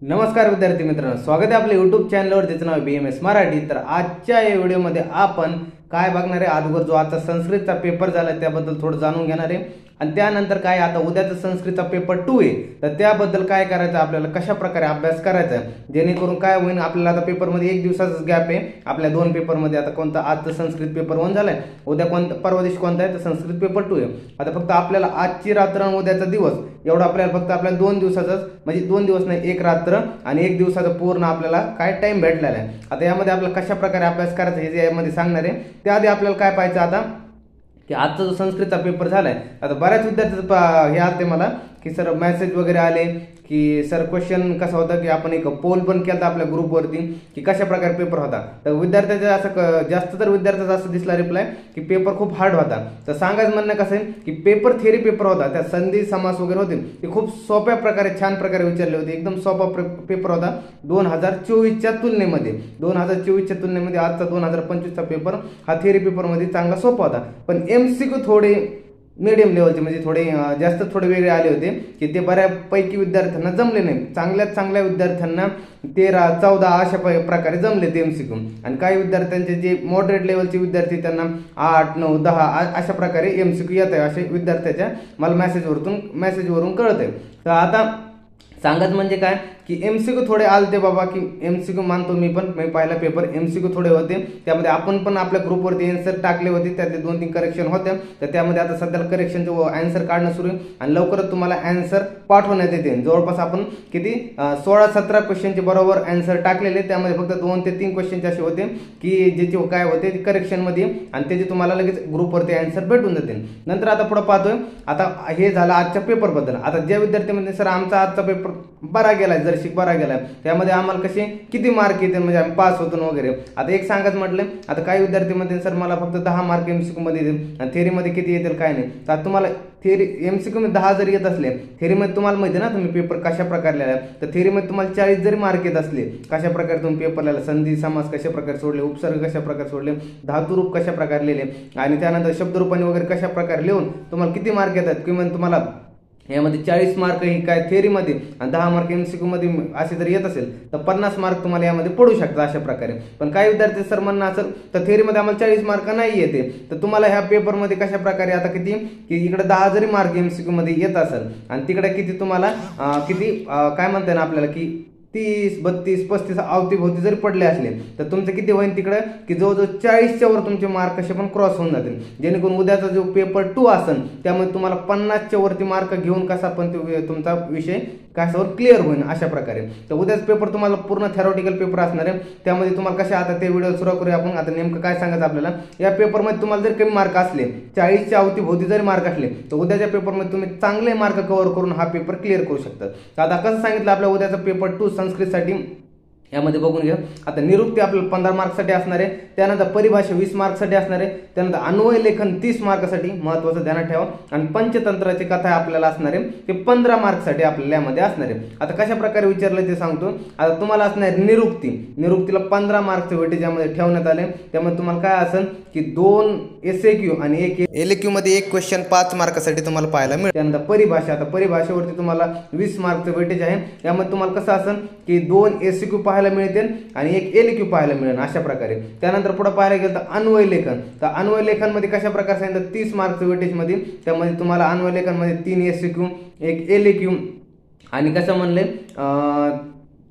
नमस्कार विद्यार्थी मित्रांनो, स्वागत आहे आपल्या यूट्यूब चॅनलवर, ज्याचं नाव BMS मराठी। तर आजच्या या व्हिडिओमध्ये आपण काय बघणार आहे, अगोदर जो आजचा संस्कृतचा पेपर झाला त्याबद्दल थोडं जाणून घेणार आहे आणि त्यानंतर काय आता उद्याचा संस्कृतचा पेपर 2 आहे तर त्याबद्दल काय करायचं, आपल्याला कशा प्रकारे अभ्यास करायचा जेणेकरून काय होईल। आपल्याला आता पेपरमध्ये एक दिवसाचा गॅप आहे आपल्या दोन पेपरमध्ये। आता कोणता आजचा संस्कृत पेपर 1 झालाय, उद्या कोणता परवा दिवशी कोणता आहे तर संस्कृत पेपर 2 आहे। आता फक्त आपल्याला आजची रात्र आणि उद्याचा दिवस एवढा आपल्याला फक्त आपल्याला 2 दिवसाचाच, म्हणजे 2 दिवस नाही, एक रात्र आणि एक दिवसाचा पूर्ण आपल्याला काय टाइम भेटलेला आहे। आता यामध्ये आपल्याला कशा प्रकारे अभ्यास करायचा हे यामध्ये सांगणार आहे। त्याआधी आपल्याला काय पाहायचं आता की आजचा जो संस्कृतचा पेपर झालाय, आता बऱ्याच विद्यार्थ्यांचं हे आले मला की सर मेसेज वगैरे आले की सर क्वेश्चन कसा होता की आपण एक पोल पण केला आपल्या ग्रुपवरती की कशा प्रकारे पेपर होता। तर विद्यार्थ्यांचा असं जास्त तर विद्यार्थ्यांचा असं दिसला रिप्लाय की पेपर खूप हार्ड होता। तर सांगायचं म्हणणं कसं आहे की पेपर थिअरी पेपर होता, त्या संधी समास वगैरे होते ते खूप सोप्या प्रकारे छान प्रकारे विचारले होते, एकदम सोपा पेपर होता 2024च्या तुलनेमध्ये। 2024च्या तुलनेमध्ये आजचा 2025चा पेपर हा थिअरी पेपरमध्ये चांगला सोपा होता, पण MCQ थोडे मीडियम लेवलचे म्हणजे थोडे वेगळे आले होते की ते बऱ्यापैकी विद्यार्थ्यांना जमले नाही। चांगल्या विद्यार्थ्यांना 13, 14 अशा प्रकारे जमले ते MCQ, आणि काही विद्यार्थ्यांचे जे मॉडरेट लेवलचे विद्यार्थी त्यांना 8, 9, 10 अशा प्रकारे MCQ येत आहे, असे विद्यार्थ्याच्या मला मेसेजवरून कळत आहे। तर आता सांगत म्हणजे काय की MCQ थोडे आलते बाबा, की MCQ मानतो मी पहिला पेपर MCQ थोडे होते, त्यामध्ये आपण पण आपल्या ग्रुपवरती आन्सर टाकले होते, त्यातले 2-3 करेक्शन होते। तर त्यामध्ये आता सध्याला करेक्शनचे आन्सर काढणं सुरू आहे आणि लवकरच तुम्हाला आन्सर पाठवण्यात येते। जवळपास आपण किती 16-17 क्वेश्चनचे बरोबर आन्सर टाकलेले, त्यामध्ये फक्त 2 ते 3 क्वेश्चनचे असे होते की ज्याचे काय होते करेक्शन मध्ये आणि त्याचे तुम्हाला लगेच ग्रुपवरती आन्सर भेटून जातील। नंतर आता पुढे पाहतोय, आता हे झालं आजच्या पेपर बद्दल। आता ज्या विद्यार्थ्यांमध्ये सर आमचा आजचा पेपर बरा गेलाय, जर बरा गेलाय, त्यामध्ये आम्हाला कसे किती मार्क येते म्हणजे आम्ही पास होतो वगैरे। आता एक सांगायचं म्हटलं, आता काही विद्यार्थी म्हणते सर मला फक्त 10 मार्क MCQ मध्ये येतील आणि थेअरी मध्ये किती येतील काय नाही। तर तुम्हाला थेअरी MCQ मध्ये 10 जरी येत असले, थेअरी मध्ये तुम्हाला माहिती ना तुम्ही पेपर कशा प्रकारे लिहिला, तर थेअरी मध्ये तुम्हाला 40 जरी मार्क येत असले, कशा प्रकारे तुम्ही पेपर लिहिला, संधी समास कशा प्रकारे सोडले, उपसर्ग कशा प्रकारे सोडले, धातुरूप कशा प्रकारे लिहिले आणि त्यानंतर शब्दरूपाने वगैरे कशा प्रकारे लिहून तुम्हाला किती मार्क येतात, किंवा तुम्हाला यामध्ये 40 मार्क ही काय थेअरी मध्ये आणि 10 मार्क MCQ मध्ये असे जर येत असेल तर 50 मार्क तुम्हाला यामध्ये पडू शकतात अशा प्रकारे। पण काही विद्यार्थी सर म्हणणं असेल तर थेअरी मध्ये आम्हाला 40 मार्क नाही येते, तर तुम्हाला ह्या पेपर मध्ये कशा प्रकारे आता किती की इकडे 10 जरी मार्क MCQ मध्ये येत असेल आणि तिकडे किती तुम्हाला किती काय म्हणताय ना आपल्याला की 30, 32, 35 अवतीभोवती जरी पडले असले तर तुमचं किती होईल तिकडे की जवळजवळ 40च्या वर तुमचे मार्क कसे पण क्रॉस होऊन जातील, जेणेकरून उद्याचा जो पेपर 2 असेल त्यामध्ये तुम्हाला 50च्या वरती मार्क घेऊन कसा पण तुमचा विषय कशावर क्लिअर होईल अशा प्रकारे। तर उद्याच पेपर तुम्हाला पूर्ण थेरॉटिकल पेपर असणार आहे, त्यामध्ये तुम्हाला कशा आता ते व्हिडिओ सुरू करूया आपण। आता नेमकं काय सांगायचं आपल्याला, या पेपरमध्ये तुम्हाला जर कमी मार्क असले, 40च्या अवतीभोवती जरी मार्क असले, तर उद्याच्या पेपरमध्ये तुम्ही चांगले मार्क कव्हर करून हा पेपर क्लिअर करू शकता। तर आता कसं सांगितलं आपल्या उद्याचा पेपर 2 संस्कृतसाठी यामध्ये बघून घ्या। आता निरुक्ती आपल्याला 15 मार्कसाठी असणार आहे, त्यानंतर परिभाषा 20 मार्कसाठी असणार आहे, त्यानंतर अन्वय लेखन 30 मार्कसाठी महत्त्वाचं ध्यानात ठेवा, आणि पंचतंत्राची कथा आपल्याला असणार आहे ते 15 मार्कसाठी आपल्याला यामध्ये असणार आहे। आता कशा प्रकारे विचारलं ते सांगतो। आता तुम्हाला असणार आहे निरुक्तीला 15 मार्कचं वेटेज यामध्ये ठेवण्यात आले, त्यामध्ये तुम्हाला काय असेल की 2 SAQ आणि 1 LAQ मध्ये एक क्वेश्चन 5 मार्कासाठी तुम्हाला पाहायला मिळेल। त्यानंतर परिभाषा, आता परिभाषेवरती तुम्हाला 20 मार्कचं वेटेज आहे, यामध्ये तुम्हाला कसं असेल की 2 SAQ पाहायला मिळतील आणि 1 LAQ पाहायला मिळेल अशा प्रकारे। त्यानंतर पुढे पाहायला गेलं तर अन्वय लेखन, तर अन्वय लेखन मध्ये कशा प्रकारे सांगितलं 30 मार्कचं वेटेज मध्ये, त्यामध्ये तुम्हाला अन्वय लेखन मध्ये 3 SAQ, 1 LAQ आणि कसं म्हणले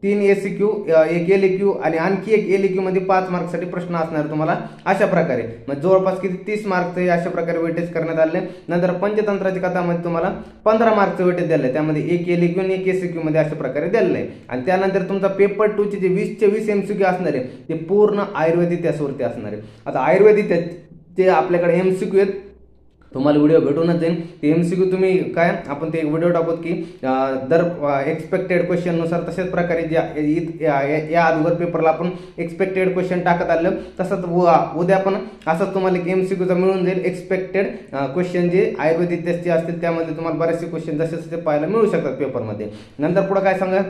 3 SAQ, 1 LAQ आणि आणखी 1 LAQ मध्ये 5 मार्कसाठी प्रश्न असणार तुम्हाला अशा प्रकारे, म्हणजे जवळपास किती 30 मार्कचे अशा प्रकारे वेटेज करण्यात आले। नंतर पंचतंत्राच्या कथामध्ये तुम्हाला 15 मार्कचं वेटेज दिलं आहे, त्यामध्ये 1 LAQ आणि 1 SAQ मध्ये अशा प्रकारे दिलेलं आहे। आणि त्यानंतर तुमचा पेपर 2 चे जे 20चे 20 MCQ असणार आहे ते पूर्ण आयुर्वेदिक इतिहासावरती असणार आहे। आता आयुर्वेदिक जे आपल्याकडे MCQ आहेत तुम्हाला व्हिडिओ भेटूनच जाईल, ते MCQ तुम्ही काय आपण ते व्हिडिओ टाकूत की दर एक्सपेक्टेड क्वेश्चन नुसार तशाच प्रकारे या अगोदर पेपरला आपण एक्सपेक्टेड क्वेश्चन टाकत आलं, तसंच उद्या पण असंच तुम्हाला एक MCQचा मिळून जाईल एक्सपेक्टेड क्वेश्चन जे आयुर्वेदिक इतिहासचे असतील, त्यामध्ये तुम्हाला बरेचसे क्वेश्चन जसे पाहायला मिळू शकतात पेपरमध्ये। नंतर पुढे काय सांगा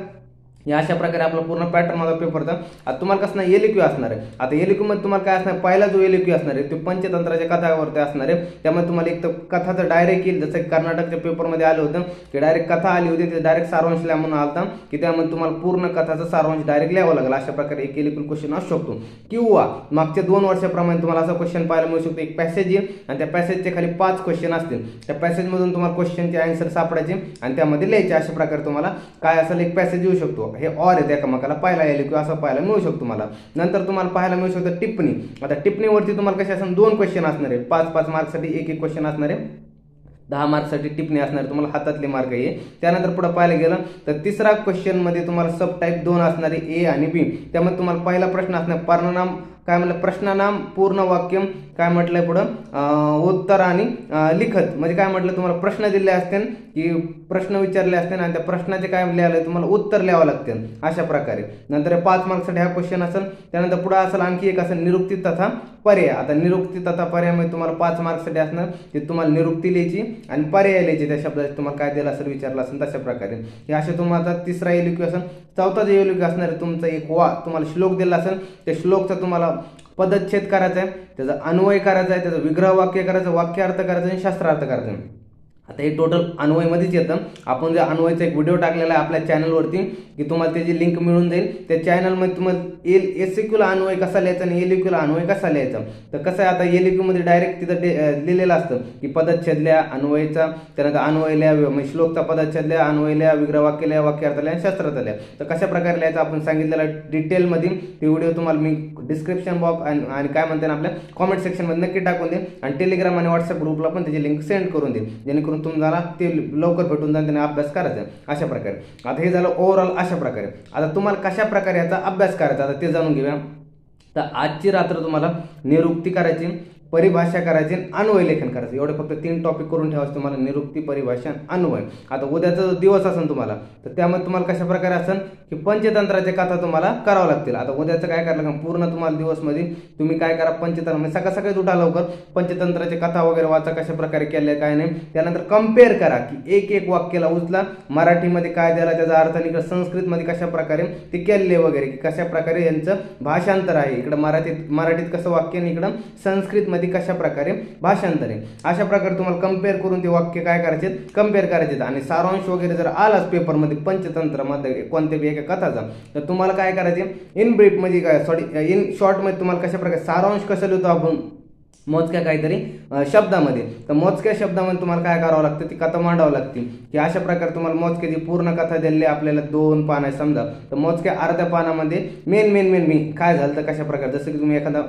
या अशा प्रकारे आपला पूर्ण पॅटर्न माझा पेपरचा. आता तुम्हाला कसं नाही एलक्यू असणार आहे. आता एलक्यू मध्ये तुम्हाला काय असणार, पहिला जो एलक्यू असणार आहे तो पंचतंत्राच्या कथावरती असणार आहे. त्यामुळे तुम्हाला एक तर कथाचं डायरेक्ट येईल, जसं कर्नाटकच्या पेपरमध्ये आलं होतं की डायरेक्ट कथा आली होती, ते डायरेक्ट सारांश लिहा म्हणून आलता की त्यामध्ये तुम्हाला पूर्ण कथाचा सारांश डायरेक्ट लिहावं लागेल. अशा प्रकारे एक एलक्यू क्वेश्चन असू शकतो. किंवा मागच्या 2 वर्षाप्रमाणे तुम्हाला असा क्वेश्चन पाहायला मिळू शकतो, एक पॅसेज येईल आणि त्या पॅसेजचे खाली 5 क्वेश्चन असतील. त्या पॅसेजमधून तुम्हाला क्वेश्चनचे आन्सर सापडायचे आणि त्यामध्ये लिहायचे. अशा प्रकारे तुम्हाला काय असेल एक पॅसेज येऊ शकतो. हे ऑर आहे त्या पाहायला येईल किंवा असं पाहायला मिळू शकतो तुम्हाला. नंतर तुम्हाला पाहायला मिळू शकतं टिप्पणी. आता टिप्पणीवरती तुम्हाला कसे असेल 2 क्वेश्चन असणार आहे. 5-5 मार्क्ससाठी एक क्वेश्चन असणार आहे. 10 मार्क्ससाठी टिप्पणी असणार आहे. तुम्हाला हातातले मार्क आहे. त्यानंतर पुढे पाहायला गेलं तर तिसरा क्वेश्चन मध्ये तुम्हाला सब टाईप 2 असणार आहे, ए आणि बी. त्यामध्ये तुम्हाला पहिला प्रश्न असणार पर्णनाम, काय म्हटलं प्रश्नानाम पूर्ण वाक्य, काय म्हटलंय पुढं उत्तर आणि लिखत. म्हणजे काय म्हटलं तुम्हाला प्रश्न दिले असते की प्रश्न विचारले असते आणि त्या प्रश्नाचे काय लिहायला तुम्हाला उत्तर लिहावं लागते अशा प्रकारे. नंतर 5 मार्क्ससाठी हा क्वेश्चन असेल. त्यानंतर पुढे असेल आणखी एक असेल निरुक्ती तथा पर्याय. आता निरुक्ती तथा पर्यायामध्ये तुम्हाला 5 मार्क्ससाठी असणार ते तुम्हाला निरुक्ती लिहायची आणि पर्याय लिहायचे. त्या शब्दाचे तुम्हाला काय दिलं असेल विचारलं असेल तशा प्रकारे. हे असे तुम्हाला तिसरा एलक्यू असेल. चौथा जे एलक्यू असणार आहे तुमचा एक तुम्हाला श्लोक दिला असेल, त्या श्लोकचा तुम्हाला पदच्छेद करायचा आहे, त्याचा अन्वय करायचा आहे, त्याचा विग्रह वाक्य करायचं, वाक्यार्थ करायचं आणि शास्त्रार्थ करायचा आहे. आता हे टोटल अन्वयमध्येच येतं. आपण जे अन्वयचा एक व्हिडिओ टाकलेला आहे आपल्या चॅनलवरती की तुम्हाला त्याची लिंक मिळून जाईल. त्या चॅनलमध्ये तुम्हाला एसक्यूला अन्वय कसा लिहायचा आणि एलक्यूला अन्वय कसा लिहायचा. तर कसं आहे, आता एलक्यू मध्ये डायरेक्ट तिथं लिहिलेलं असतं की पदच्छेद लिहा, अन्वयचा, त्यानंतर अन्वय लिहा, म्हणजे श्लोकचा पदच्छेद लिहा, अन्वय लिहा, विग्रह वाक्य लिहा, वाक्यार्थ लिहा, शास्त्रार्थ लिहा. तर कशा प्रकारे लिहायचं आपण सांगितलेलं डिटेलमध्ये. ते व्हिडिओ तुम्हाला मी डिस्क्रिप्शन बॉक्स आणि काय म्हणते ना आपल्या कॉमेंट सेक्शन मध्ये नक्की टाकून देईन आणि टेलिग्राम आणि व्हॉट्सअप ग्रुपला पण त्याची लिंक सेंड करून देईन, जेणेकरून तुम्हाला ते लवकर भेटून जाईल, त्याने अभ्यास करायचा अशा प्रकारे. आता हे झालं ओव्हरऑल अशा प्रकारे. आता तुम्हाला कशा प्रकारे याचा अभ्यास करायचा आता ते जाणून घेऊया. तर आजची रात्र तुम्हाला निरुक्ती करायची, परिभाषा करायची, अन्वय लेखन करायचं. एवढे फक्त 3 टॉपिक करून ठेवायचे तुम्हाला, निरुक्ती, परिभाषा, अन्वय. आता उद्याचा जो दिवस असेल तुम्हाला तर त्यामध्ये तुम्हाला कशा प्रकारे असेल की पंचतंत्राच्या कथा तुम्हाला करावं लागतील. आता उद्याचं काय करायला पूर्ण तुम्हाला दिवसमध्ये तुम्ही काय करा, पंचतंत्र म्हणजे सकाळ सकाळी उठा लवकर, पंचतंत्राच्या कथा वगैरे वाचा कशा प्रकारे केल्या काय नाही. त्यानंतर कम्पेअर करा की एक वाक्याला उचला, मराठीमध्ये काय द्यायला त्याचा अर्थ आणि इकडे संस्कृतमध्ये कशा प्रकारे ते केले वगैरे, की कशा प्रकारे यांचं भाषांतर आहे. इकडे मराठीत कसं वाक्य आणि इकडं संस्कृतमध्ये कशा प्रकारे भाषांतर आहे. अशा प्रकारे तुम्हाला कम्पेअर करून ते वाक्य काय करायचे, कम्पेअर करायचे. आणि सारांश वगैरे जर आलाच पेपरमध्ये पंचतंत्रामध्ये कोणत्याही एका कथाचा, तर तुम्हाला काय करायचे इन ब्रीफ म्हणजे काय इन शॉर्ट मध्ये तुम्हाला कशा प्रकारे सारांश कसं लिहितो आपण मोजक्या काहीतरी शब्दामध्ये. तर मोजक्या शब्दामध्ये तुम्हाला काय करावं लागतं, ती कथा मांडावं लागते. की अशा प्रकारे तुम्हाला मोजक्याची पूर्ण कथा दिली आपल्याला 2 पान आहे समजा, तर मोजक्या अर्ध्या पानामध्ये मेन काय झालं तर कशा प्रकारे, जसं की तुम्ही एखादा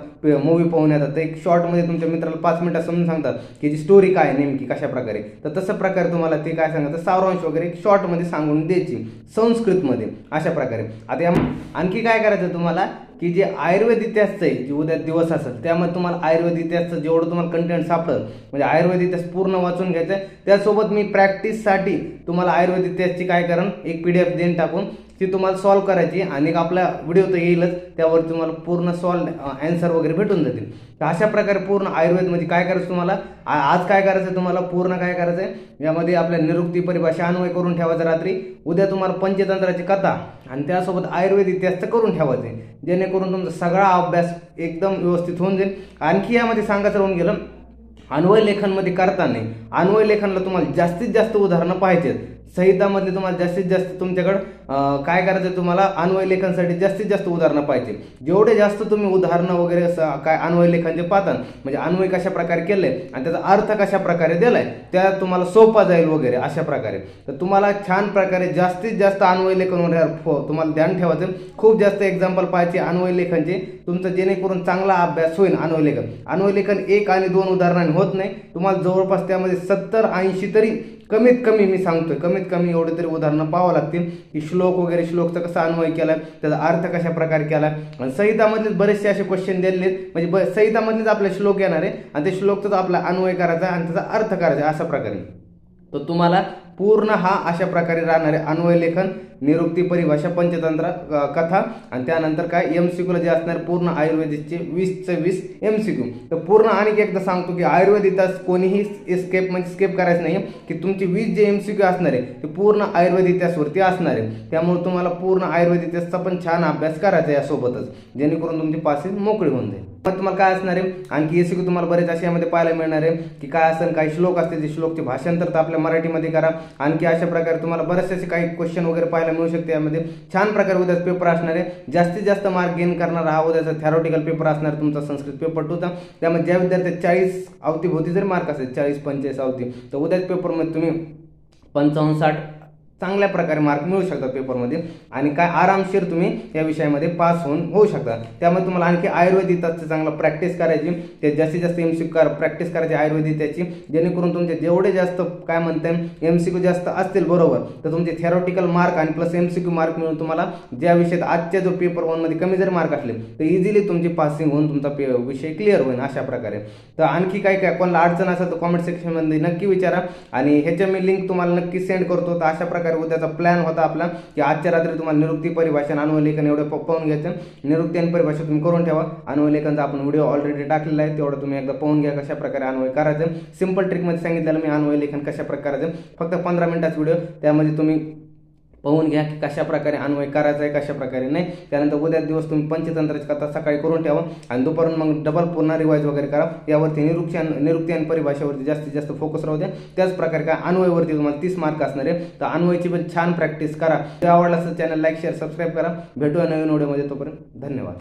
मूवी पाहून येतात तर एक शॉर्टमध्ये तुमच्या मित्राला 5 मिनिटात समजून सांगतात की जी स्टोरी काय नेमकी कशा प्रकारे, तर तसं प्रकारे तुम्हाला ते काय सांगतात सारांश वगैरे शॉर्टमध्ये सांगून द्यायची संस्कृतमध्ये अशा प्रकारे. आता आणखी काय करायचं तुम्हाला की जे आयुर्वेद इतिहासचं आहे, जे उद्या दिवस असेल त्यामध्ये तुम्हाला आयुर्वेद इतिहासचं जेवढं तुम्हाला कंटेंट सापडलं म्हणजे आयुर्वेद इतिहास पूर्ण वाचून घ्यायचं आहे. त्यासोबत मी प्रॅक्टिससाठी तुम्हाला आयुर्वेद इतिहासची काय करण एक PDF देऊन टाकून ती तुम्हाला सॉल्व्ह करायची आणि आपला व्हिडिओ तर येईलच, त्यावर तुम्हाला पूर्ण आन्सर वगैरे भेटून जातील. तर अशा प्रकारे पूर्ण आयुर्वेदमध्ये काय करायचं तुम्हाला आज काय करायचं तुम्हाला पूर्ण काय करायचं यामध्ये आपल्या निरुक्ती, परिभाषा, अन्वय करून ठेवायचं रात्री. उद्या तुम्हाला पंचतंत्राची कथा आणि त्यासोबत आयुर्वेद इतिहासचं करून ठेवायचं, जेणेकरून तुमचा सगळा अभ्यास एकदम व्यवस्थित होऊन जाईल. आणखी यामध्ये सांगायचं राहून गेलं अन्वय लेखनमध्ये करताना अन्वय लेखनला तुम्हाला जास्तीत जास्त उदाहरणं पाहिजेत. संहितामधले तुम्हाला जास्तीत जास्त तुमच्याकडे काय करायचं तुम्हाला अन्वय लेखनसाठी जास्तीत जास्त उदाहरणं पाहिजे. जेवढे जास्त तुम्ही उदाहरणं वगैरे काय अन्वय लेखनचे पाहता म्हणजे अन्वय कशा प्रकारे केलंय आणि त्याचा अर्थ कशा प्रकारे दिलाय त्या तुम्हाला सोपा जाईल वगैरे अशा प्रकारे. तर तुम्हाला छान प्रकारे जास्तीत जास्त अन्वय लेखनवर तुम्हाला ध्यान ठेवायचं. खूप जास्त एक्झाम्पल पाहायचे अन्वय लेखनचे तुमचं, जेणेकरून चांगला अभ्यास होईल. अन्वय लेखन 1 आणि 2 उदाहरणांनी होत नाही, तुम्हाला जवळपास त्यामध्ये 70-80 तरी कमीत कमी मी सांगतोय कमीत कमी एवढे तरी उदाहरणं पाहावं लागतील की श्लोक वगैरे श्लोकचा कसा अन्वय केलाय, त्याचा अर्थ कशा प्रकारे केलाय. आणि संहितामधले बरेचसे असे क्वेश्चन दिलेले म्हणजे संहितामधलेच आपले श्लोक येणार आहे आणि ते श्लोकचाच आपला अन्वय करायचा आणि त्याचा अर्थ करायचा अशा प्रकारे. तर तुम्हाला पूर्ण हा अशा प्रकारे राहणार आहे. अन्वय लेखन, निरुक्ती, परिभाषा, पंचतंत्र, कथा आणि त्यानंतर काय MCQ जे असणार पूर्ण आयुर्वेदिकचे 20 MCQ. तर पूर्ण आणि एकदा सांगतो की आयुर्वेद इतिहास कोणीही स्किप करायचं नाही की तुमची 20 जे MCQ असणार आहे ते पूर्ण आयुर्वेद इतिहासवरती असणार आहे. त्यामुळे तुम्हाला पूर्ण आयुर्वेद इतिहासचा पण छान अभ्यास करायचा आहे यासोबतच, जेणेकरून तुमची पासिंग मोकळी होऊन जाईल. मग तुम्हाला काय असणार आहे आणखी MCQ तुम्हाला बरेच अशा यामध्ये पाहायला मिळणार आहे की काय असेल, काही श्लोक असतील ते श्लोकचे भाषांतर तर आपल्या मराठीमध्ये करा. आणखी अशा प्रकारे तुम्हाला बरेचसे काही क्वेश्चन वगैरे पाहायला मिळू शकते. यामध्ये छान प्रकारे उद्याचा पेपर असणार आहे. जास्तीत जास्त मार्क गेन करणारा हा उद्याचा थेरॉटिकल पेपर असणार तुमचा संस्कृत पेपर 2चा. त्यामध्ये ज्या विद्यार्थी 40 अवतीभोवती जरी मार्क असेल 40-45 अवती, तर उद्याच्या पेपरमध्ये तुम्ही 55-60 चांगल्या प्रकारे मार्क मिळू शकतात पेपरमध्ये आणि काय आरामशीर तुम्ही या विषयामध्ये पास होऊ शकता. त्यामुळे तुम्हाला आणखी आयुर्वेद इतिहासची चांगला प्रॅक्टिस करायची, ते जास्तीत जास्त MCQ प्रॅक्टिस करायची आयुर्वेद इतिहासची, जेणेकरून तुमचे जेवढे जास्त काय म्हणते MCQ जास्त असतील बरोबर तर तुमचे थेरॉटिकल मार्क आणि प्लस MCQ मार्क मिळून तुम्हाला ज्या विषयात आजच्या जो पेपर 1 मध्ये कमी जरी मार्क असले तर इझिली तुमची पासिंग होऊन तुमचा विषय क्लिअर होईल अशा प्रकारे. तर आणखी काय कोणाला अडचण असेल तर कॉमेंट सेक्शनमध्ये नक्की विचारा आणि ह्याच्या मी लिंक तुम्हाला नक्की सेंड करतो. तर अशा प्रकारे उद्याचा प्लॅन होता आपला की आजच्या रात्री तुम्हाला निरुक्ती, परिभाषा, अन्वय लेखन एवढे पाहून घ्यायचं. निरुक्ती आणि परिभाषा तुम्ही करून ठेवा. अन्वय लेखनचा आपण व्हिडिओ ऑलरेडी टाकलेला आहे, तेवढं तुम्ही एकदा पाहून घ्या कशा प्रकारे अन्वय करायचं. सिंपल ट्रिकमध्ये सांगितलेलं मी अन्वय लेखन कशा प्रकारे करायचं, फक्त 15 मिनिटाचा व्हिडिओ, त्यामध्ये तुम्ही पाहून घ्या की कशा प्रकारे अन्वय करायचा आहे कशा प्रकारे नाही. त्यानंतर उद्या दिवस तुम्ही पंचतंत्राची कथा सकाळी करून ठेवा आणि दुपारून मग डबल पुन्हा रिवाइज वगैरे करा. यावरती निरुक्ती आणि परिभाषेवरती जास्तीत जास्त फोकस राहू द्या. त्याच प्रकारे काय अन्वयवरती तुम्हाला 30 मार्क असणार आहे, तर अन्वयची पण छान प्रॅक्टिस करा. जर आवडला असेल चॅनल लाईक, शेअर, सबस्क्राईब करा. भेटूया नवीन व्हिडिओमध्ये, तोपर्यंत धन्यवाद.